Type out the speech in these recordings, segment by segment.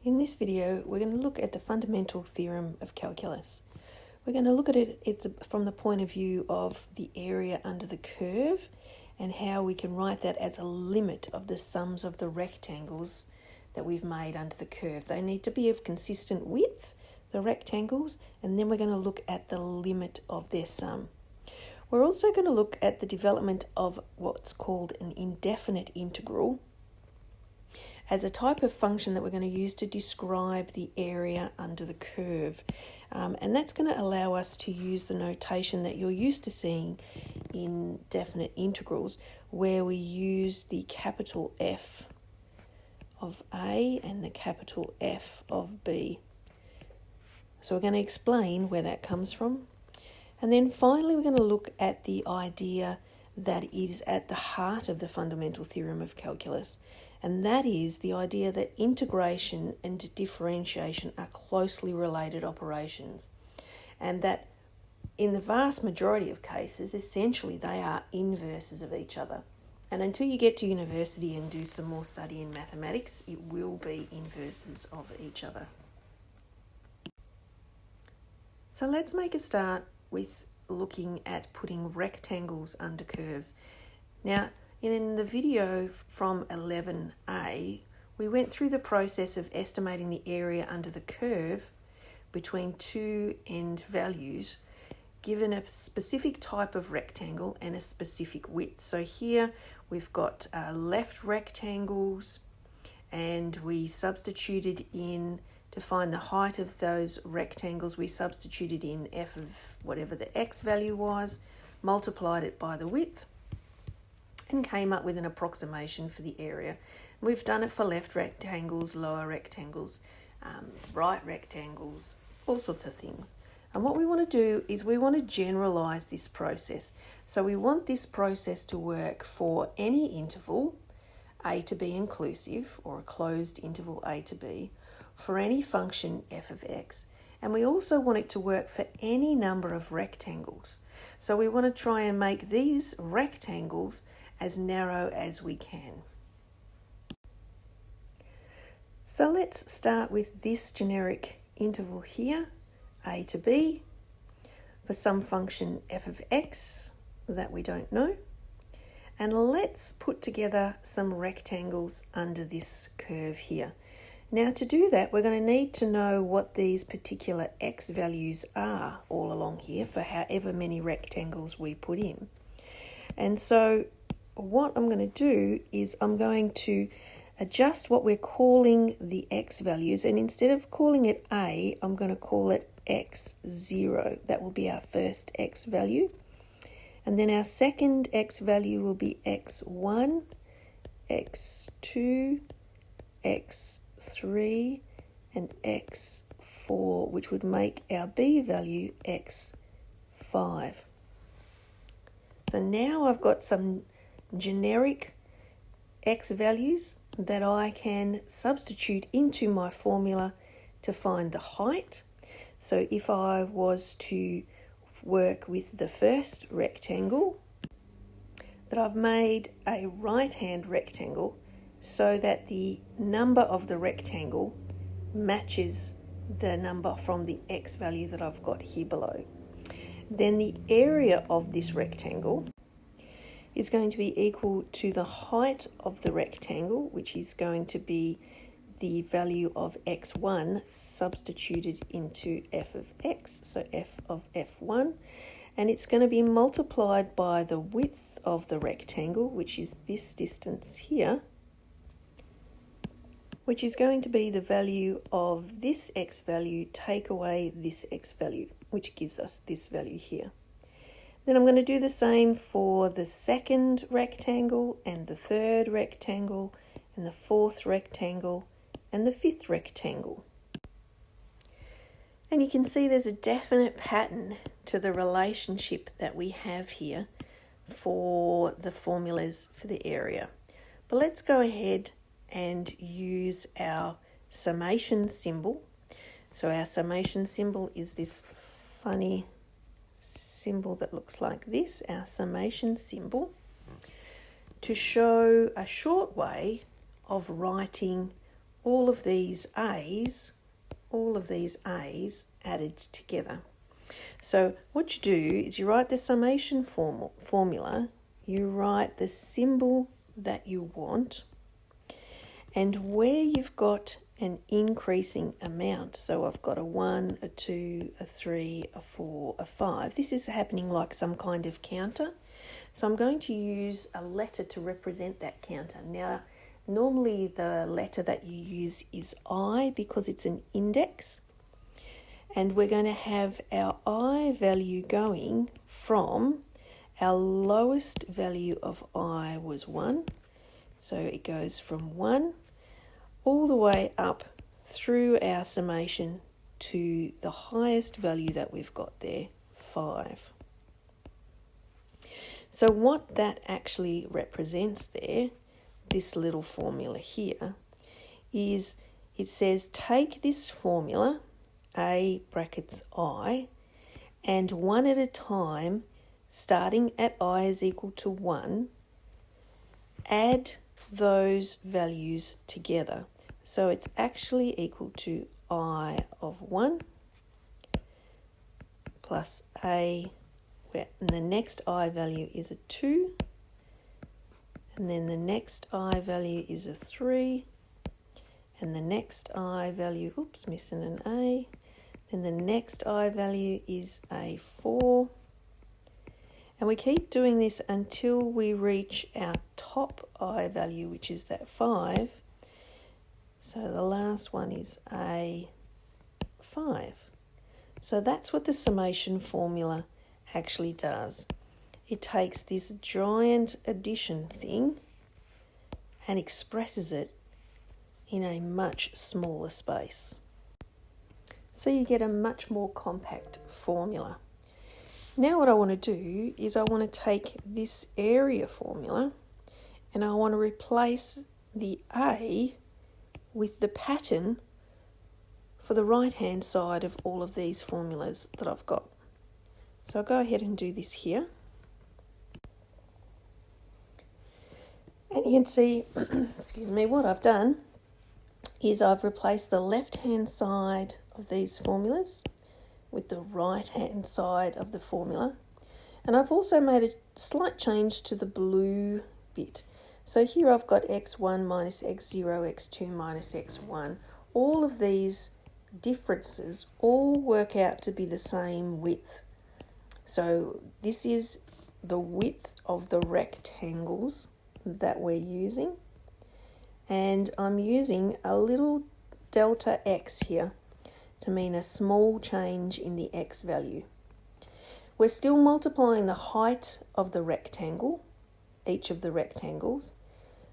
In this video, we're going to look at the fundamental theorem of calculus. We're going to look at it from the point of view of the area under the curve and how we can write that as a limit of the sums of the rectangles that we've made under the curve. They need to be of consistent width, the rectangles, and then we're going to look at the limit of their sum. We're also going to look at the development of what's called an indefinite integral as a type of function that we're going to use to describe the area under the curve. And that's going to allow us to use the notation that you're used to seeing in definite integrals, where we use the capital F of A and the capital F of B. So we're going to explain where that comes from. And then finally, we're going to look at the idea that is at the heart of the fundamental theorem of calculus. And that is the idea that integration and differentiation are closely related operations. And that in the vast majority of cases, essentially they are inverses of each other. And until you get to university and do some more study in mathematics, it will be inverses of each other. So let's make a start with looking at putting rectangles under curves. Now, in the video from 11a, we went through the process of estimating the area under the curve between two end values, given a specific type of rectangle and a specific width. So here we've got left rectangles, and we substituted in, to find the height of those rectangles, we substituted in f of whatever the x value was, multiplied it by the width, and came up with an approximation for the area. We've done it for left rectangles, lower rectangles, right rectangles, all sorts of things. And what we want to do is we want to generalize this process. So we want this process to work for any interval, a to b inclusive, or a closed interval a to b, for any function f of x. And we also want it to work for any number of rectangles. So we want to try and make these rectangles as narrow as we can. So let's start with this generic interval here, a to b, for some function f of x that we don't know. And let's put together some rectangles under this curve here. Now, to do that, we're going to need to know what these particular x values are all along here for however many rectangles we put in. And so what I'm going to do is I'm going to adjust what we're calling the x values, and instead of calling it a, I'm going to call it x0. That will be our first x value. And then our second x value will be x1, x2, x3, and x4, which would make our b value x5. So now I've got some generic x values that I can substitute into my formula to find the height. So if I was to work with the first rectangle, that I've made a right-hand rectangle so that the number of the rectangle matches the number from the x value that I've got here below. Then the area of this rectangle is going to be equal to the height of the rectangle, which is going to be the value of x1 substituted into f of x, so f of f1, and it's going to be multiplied by the width of the rectangle, which is this distance here, which is going to be the value of this x value take away this x value, which gives us this value here. Then I'm going to do the same for the second rectangle and the third rectangle and the fourth rectangle and the fifth rectangle. And you can see there's a definite pattern to the relationship that we have here for the formulas for the area. But let's go ahead and use our summation symbol. So our summation symbol is this funny symbol that looks like this, our summation symbol, to show a short way of writing all of these A's added together. So what you do is you write the summation formula, you write the symbol that you want, and where you've got an increasing amount, so I've got a 1, a 2, a 3, a 4, a 5. This is happening like some kind of counter. So I'm going to use a letter to represent that counter. Now, normally the letter that you use is I because it's an index. And we're going to have our I value going from our lowest value of I was 1. So it goes from 1 all the way up through our summation to the highest value that we've got there, 5. So what that actually represents there, this little formula here, is it says take this formula, A brackets I, and one at a time, starting at I is equal to 1, add those values together. So it's actually equal to I of 1 plus A, and the next I value is a 2, and then the next I value is a 3, and the next I value, missing an A, then the next I value is a 4, and we keep doing this until we reach our top I value, which is that 5. So the last one is a 5. So that's what the summation formula actually does. It takes this giant addition thing and expresses it in a much smaller space. So you get a much more compact formula. Now what I want to do is I want to take this area formula and I want to replace the A with the pattern for the right hand side of all of these formulas that I've got. So I'll go ahead and do this here. And you can see, excuse me, what I've done is I've replaced the left hand side of these formulas with the right hand side of the formula. And I've also made a slight change to the blue bit. So here I've got x1 minus x0, x2 minus x1. All of these differences all work out to be the same width. So this is the width of the rectangles that we're using. And I'm using a little delta x here to mean a small change in the x value. We're still multiplying the height of the rectangle, each of the rectangles,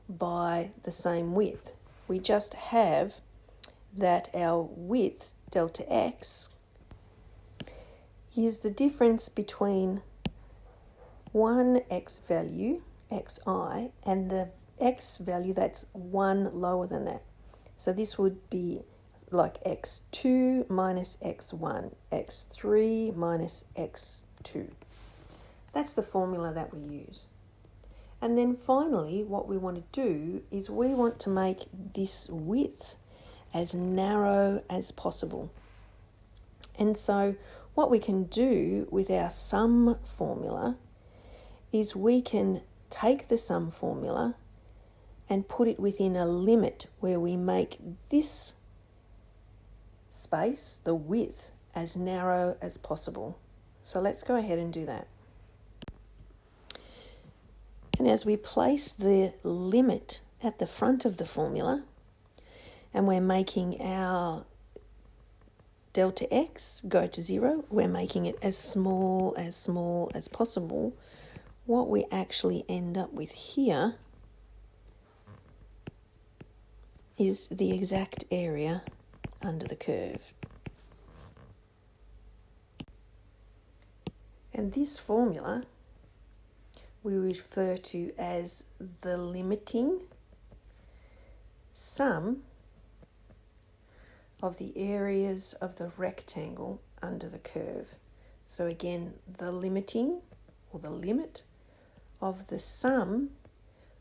by the same width. We just have that our width, delta x, is the difference between one x value, xi, and the x value that's 1 lower than that. So this would be like x2 minus x1, x3 minus x2. That's the formula that we use. And then finally, what we want to do is we want to make this width as narrow as possible. And so what we can do with our sum formula is we can take the sum formula and put it within a limit where we make this space, the width, as narrow as possible. So let's go ahead and do that. And as we place the limit at the front of the formula, and we're making our delta x go to 0, we're making it as small as possible, what we actually end up with here is the exact area under the curve. And this formula we refer to as the limiting sum of the areas of the rectangle under the curve. So again, the limiting, or the limit, of the sum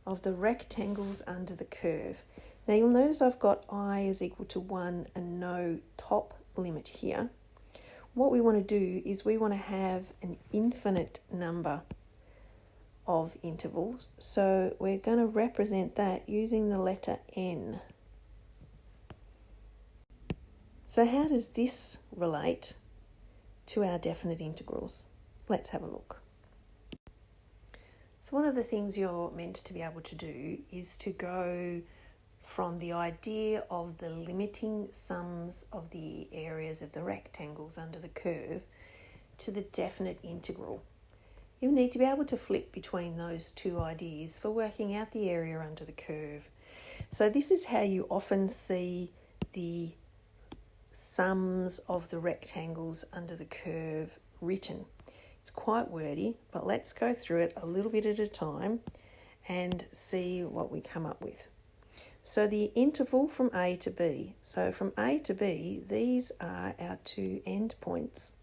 of the rectangles under the curve. Now you'll notice I've got I is equal to 1 and no top limit here. What we want to do is we want to have an infinite number of intervals. So we're going to represent that using the letter N. So how does this relate to our definite integrals? Let's have a look. So one of the things you're meant to be able to do is to go from the idea of the limiting sums of the areas of the rectangles under the curve to the definite integral. You need to be able to flip between those two ideas for working out the area under the curve. So this is how you often see the sums of the rectangles under the curve written. It's quite wordy, but let's go through it a little bit at a time and see what we come up with. So the interval from A to B. So from A to B, these are our two endpoints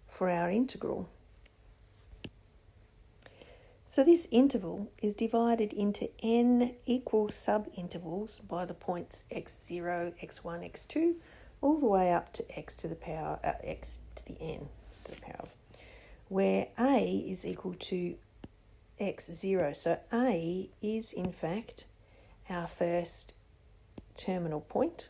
for our integral. So this interval is divided into n equal sub-intervals by the points x0, x1, x2, all the way up to x to the power, x to the n, to the power of, where A is equal to x0. So A is in fact our first terminal point.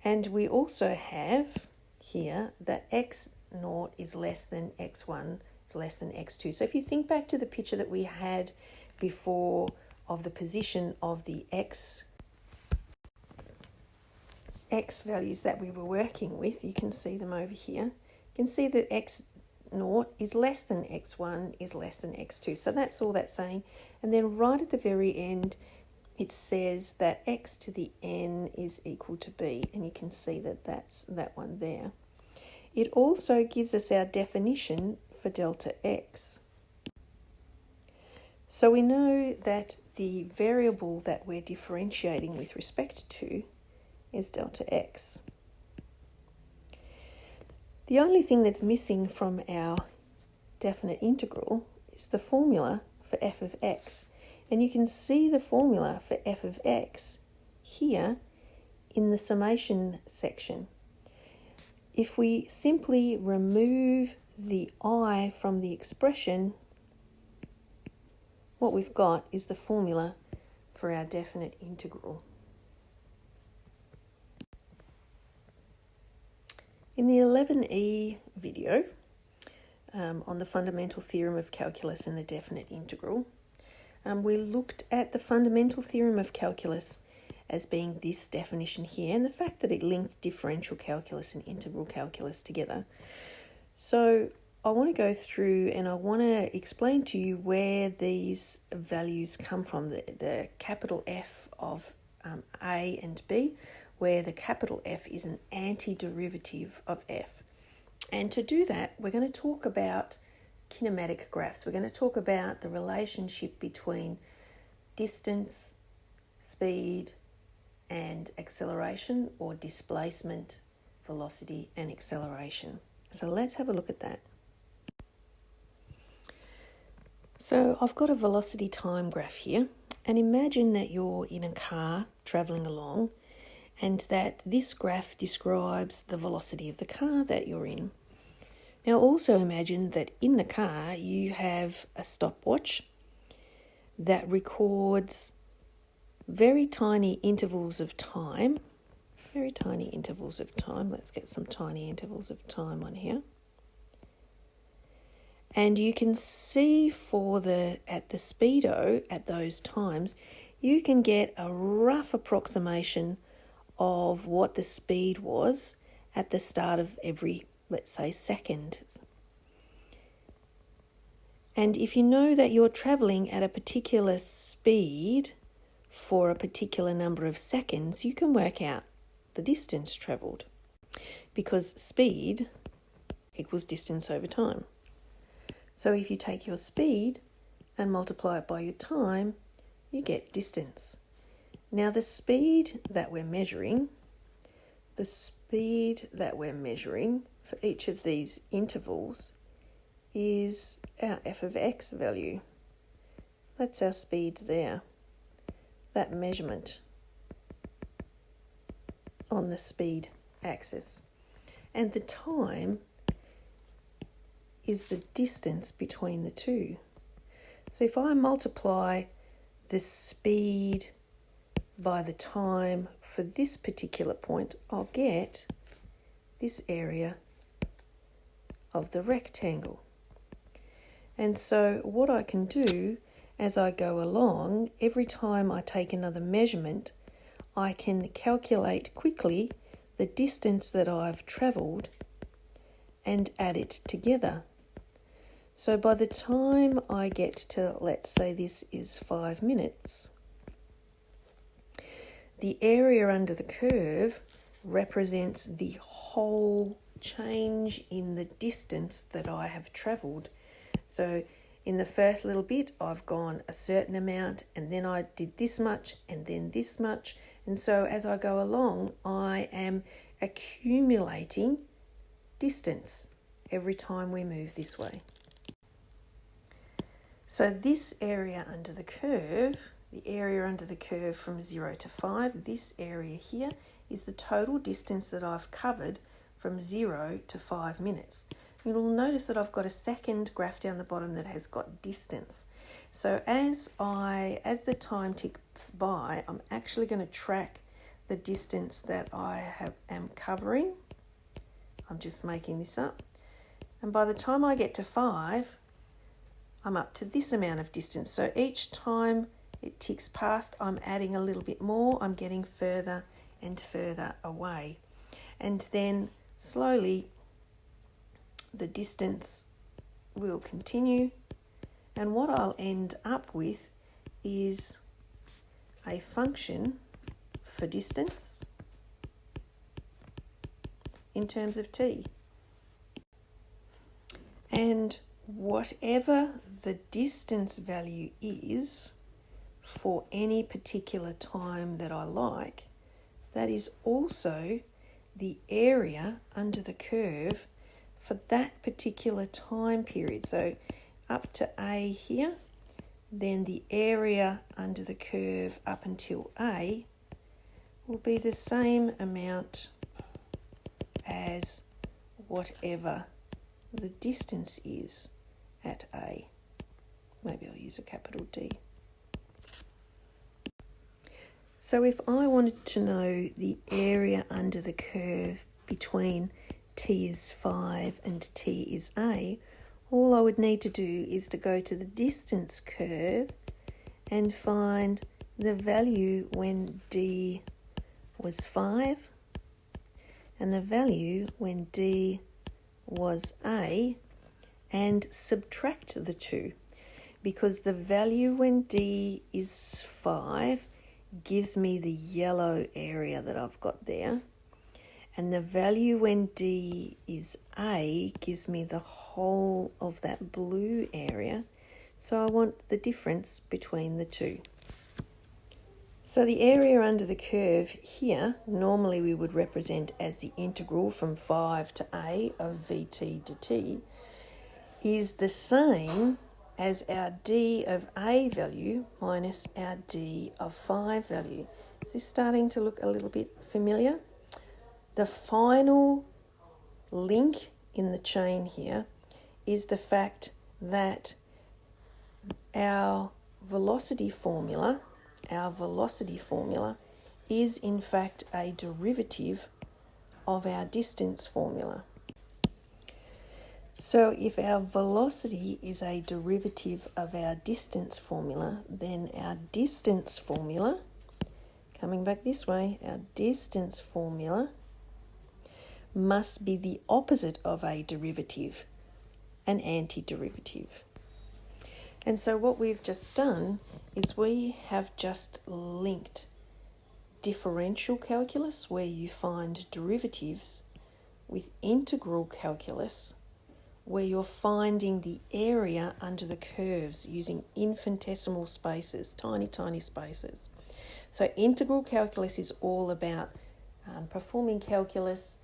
And we also have here that x0 is less than x1, is less than x2. So if you think back to the picture that we had before of the position of the x values that we were working with, you can see them over here. You can see that x0 is less than x1 is less than x2. So that's all that's saying. And then right at the very end, it says that x to the n is equal to b. And you can see that that's that one there. It also gives us our definition for delta x. So we know that the variable that we're differentiating with respect to is delta x. The only thing that's missing from our definite integral is the formula for f of x. And you can see the formula for f of x here in the summation section. If we simply remove the I from the expression, what we've got is the formula for our definite integral. In the 11E video on the fundamental theorem of calculus and the definite integral, we looked at the fundamental theorem of calculus as being this definition here and the fact that it linked differential calculus and integral calculus together. So I want to go through and I want to explain to you where these values come from, the capital F of A and B, where the capital F is an antiderivative of F. And to do that, we're going to talk about kinematic graphs. We're going to talk about the relationship between distance, speed, and acceleration, or displacement, velocity, and acceleration. So let's have a look at that. So I've got a velocity time graph here, and imagine that you're in a car traveling along and that this graph describes the velocity of the car that you're in. Now also imagine that in the car you have a stopwatch that records very tiny intervals of time. Let's get some tiny intervals of time on here. And you can see at the speedo at those times, you can get a rough approximation of what the speed was at the start of every, let's say, second. And if you know that you're travelling at a particular speed for a particular number of seconds, you can work out the distance travelled, because speed equals distance over time. So if you take your speed and multiply it by your time, you get distance. Now the speed that we're measuring for each of these intervals is our f of x value. That's our speed there. that measurement on the speed axis. And the time is the distance between the two. So if I multiply the speed by the time for this particular point, I'll get this area of the rectangle. And so what I can do as I go along, every time I take another measurement, I can calculate quickly the distance that I've travelled and add it together. So by the time I get to, let's say this is 5 minutes, the area under the curve represents the whole change in the distance that I have travelled. So in the first little bit, I've gone a certain amount, and then I did this much, and then this much. And so as I go along, I am accumulating distance every time we move this way. So this area under the curve, the area under the curve from 0 to 5, this area here is the total distance that I've covered from 0 to 5 minutes. You'll notice that I've got a second graph down the bottom that has got distance. So as the time ticks by, I'm actually going to track the distance that I am covering. I'm just making this up. And by the time I get to 5, I'm up to this amount of distance. So each time it ticks past, I'm adding a little bit more. I'm getting further and further away. And then slowly the distance will continue. And what I'll end up with is a function for distance in terms of t. And whatever the distance value is for any particular time that I like, that is also the area under the curve for that particular time period. So up to A here, then the area under the curve up until A will be the same amount as whatever the distance is at A. Maybe I'll use a capital D. So if I wanted to know the area under the curve between t is 5 and t is A, all I would need to do is to go to the distance curve and find the value when d was 5 and the value when d was A, and subtract the two, because the value when d is 5 gives me the yellow area that I've got there, and the value when d is A gives me the whole of that blue area. So I want the difference between the two. So the area under the curve here, normally we would represent as the integral from 5 to A of Vt dt, is the same as our d of A value minus our d of 5 value. Is this starting to look a little bit familiar? The final link in the chain here is the fact that our velocity formula is in fact a derivative of our distance formula. So if our velocity is a derivative of our distance formula, then our distance formula, coming back this way, our distance formula must be the opposite of a derivative, an antiderivative. And so what we've just done is we have just linked differential calculus, where you find derivatives, with integral calculus, where you're finding the area under the curves using infinitesimal spaces, tiny spaces. So integral calculus is all about performing calculus,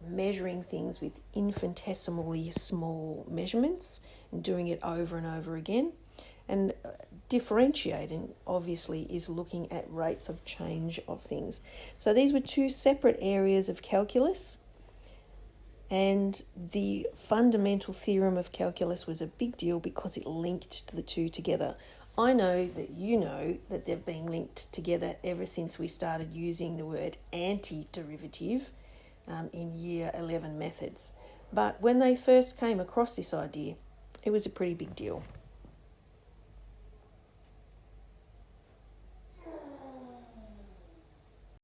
measuring things with infinitesimally small measurements and doing it over and over again. And differentiating, obviously, is looking at rates of change of things. So these were two separate areas of calculus, and the fundamental theorem of calculus was a big deal because it linked the two together. I know that you know that they've been linked together ever since we started using the word antiderivative in Year 11 methods. But when they first came across this idea, it was a pretty big deal.